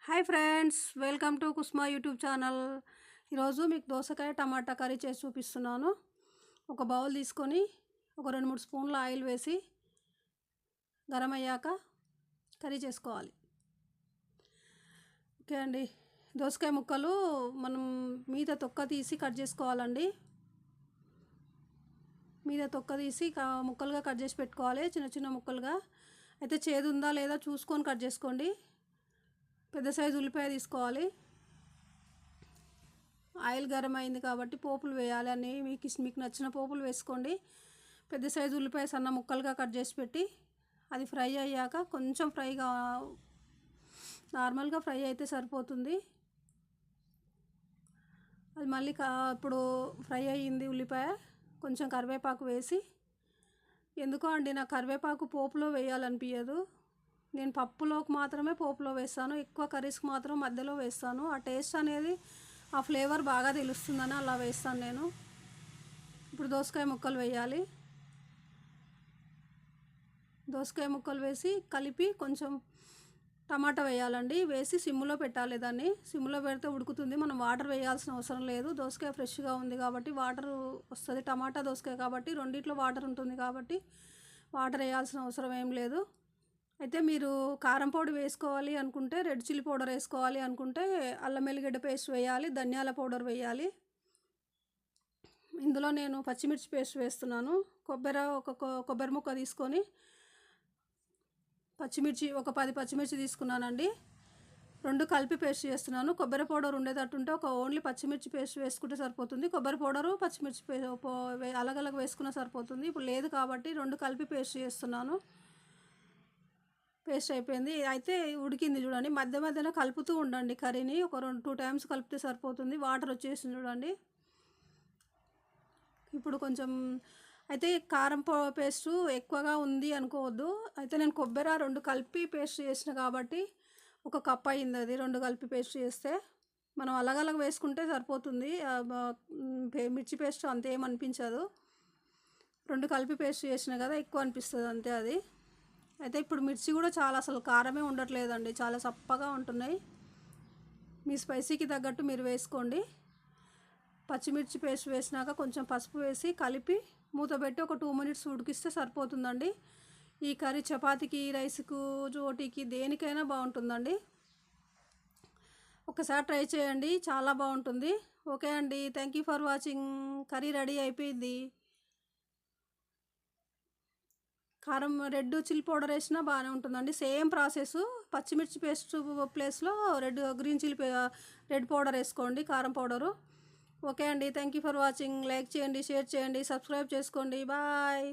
Hi friends, welcome to Kusma YouTube channel. ఈరోజు మీకు దోసకాయ టమాటా కర్రీ చేసి చూపిస్తున్నాను. ఒక బౌల్ తీసుకొని ఒక 2-3 స్పూన్ల ఆయిల్ వేసి గరం అయ్యాక కర్రీ చేసుకోవాలి. ఓకే అండి. దోసకాయ ముక్కలు మనం మీద తొక్క తీసి కట్ చేసుకోవాలండి. మీద తొక్క తీసి ముక్కలుగా కట్ చేసి పెట్టుకోవాలి, చిన్న చిన్న ముక్కలుగా. అయితే చేదు ఉందా లేదా చూసుకొని కట్ చేసుకోండి. పెద్ద సైజు ఉల్లిపాయ తీసుకోవాలి. ఆయిల్ గరం అయింది కాబట్టి పోపులు వేయాలి అని మీకు నచ్చిన పోపులు వేసుకోండి. పెద్ద సైజు ఉల్లిపాయ సన్న ముక్కలుగా కట్ చేసి పెట్టి అది ఫ్రై అయ్యాక కొంచెం నార్మల్గా ఫ్రై అయితే సరిపోతుంది. అది మళ్ళీ ఇప్పుడు ఫ్రై అయ్యింది ఉల్లిపాయ, కొంచెం కరివేపాకు వేసి, ఎందుకో అండి నాకు కరివేపాకు పోపులో వేయాలనిపించదు. నేను పప్పులోకి మాత్రమే పోపులో వేస్తాను, ఎక్కువ కర్రీస్కి మాత్రం మధ్యలో వేస్తాను. ఆ టేస్ట్ అనేది, ఆ ఫ్లేవర్ బాగా తెలుస్తుందని అలా వేస్తాను నేను. ఇప్పుడు దోసకాయ ముక్కలు వేయాలి. దోసకాయ ముక్కలు వేసి కలిపి కొంచెం టమాటా వేయాలండి. వేసి సిమ్లో పెట్టాలి. దాన్ని సిమ్లో పెడితే ఉడుకుతుంది. మనం వాటర్ వేయాల్సిన అవసరం లేదు. దోసకాయ ఫ్రెష్గా ఉంది కాబట్టి వాటర్ వస్తుంది. టమాటా దోసకాయ కాబట్టి రెండిట్లో వాటర్ ఉంటుంది కాబట్టి వాటర్ వేయాల్సిన అవసరం ఏం లేదు. అయితే మీరు కారం పొడి వేసుకోవాలి అనుకుంటే రెడ్ చిల్లీ పౌడర్ వేసుకోవాలి అనుకుంటే అల్లం వెల్లిగడ్డ పేస్ట్ వేయాలి, ధనియాల పౌడర్ వేయాలి. ఇందులో నేను పచ్చిమిర్చి పేస్ట్ వేస్తున్నాను. కొబ్బరి ముక్క తీసుకొని ఒక 10 పచ్చిమిర్చి తీసుకున్నానండి. 2 కలిపి పేస్ట్ చేస్తున్నాను. కొబ్బరి పౌడర్ ఉండేటట్టుంటే ఓన్లీ పచ్చిమిర్చి పేస్ట్ వేసుకుంటే సరిపోతుంది. కొబ్బరి పౌడరు పచ్చిమిర్చి అలగలగ వేసుకున్నా సరిపోతుంది. ఇప్పుడు లేదు కాబట్టి 2 కలిపి పేస్ట్ చేస్తున్నాను. పేస్ట్ అయిపోయింది. అయితే ఉడికింది చూడండి. మధ్య మధ్యలో కలుపుతూ ఉండండి కర్రీని. ఒక 2 టైమ్స్ కలిపితే సరిపోతుంది. వాటర్ వచ్చేసింది చూడండి. ఇప్పుడు కొంచెం అయితే కారం పేస్టు ఎక్కువగా ఉంది అనుకోవద్దు. అయితే నేను కొబ్బరి 2 కలిపి పేస్ట్ చేసిన కాబట్టి 1 కప్ అయింది. అది 2 కలిపి పేస్ట్ చేస్తే మనం అలగలగ వేసుకుంటే సరిపోతుంది. మిర్చి పేస్ట్ అంతేం అనిపించదు. 2 కలిపి పేస్ట్ చేసిన కదా, ఎక్కువ అనిపిస్తుంది అంతే అది. అయితే ఇప్పుడు మిర్చి కూడా అసలు కారమే ఉండట్లేదండి, చాలా చప్పగా ఉంటున్నాయి. మీ స్పైసీకి తగ్గట్టు మీరు వేసుకోండి. పచ్చిమిర్చి పేస్ట్ వేసినాక కొంచెం పసుపు వేసి కలిపి మూత పెట్టి ఒక 2 మినిట్స్ ఉడికిస్తే సరిపోతుందండి. ఈ కర్రీ చపాతీకి, రైస్కు, రోటీకి దేనికైనా బాగుంటుందండి. ఒకసారి ట్రై చేయండి, చాలా బాగుంటుంది. ఓకే అండి, thank you for watching. Curry ready అయిపోయింది. కారం రెడ్ చిల్లీ పౌడర్ వేసినా బాగానే ఉంటుందండి. Same process. పచ్చిమిర్చి పేస్ట్ ప్లేస్లో గ్రీన్ చిల్లీ రెడ్ పౌడర్ వేసుకోండి, కారం పౌడరు. ఓకే అండి, thank you for watching. Like చేయండి, షేర్ చేయండి, సబ్స్క్రైబ్ చేసుకోండి. బాయ్.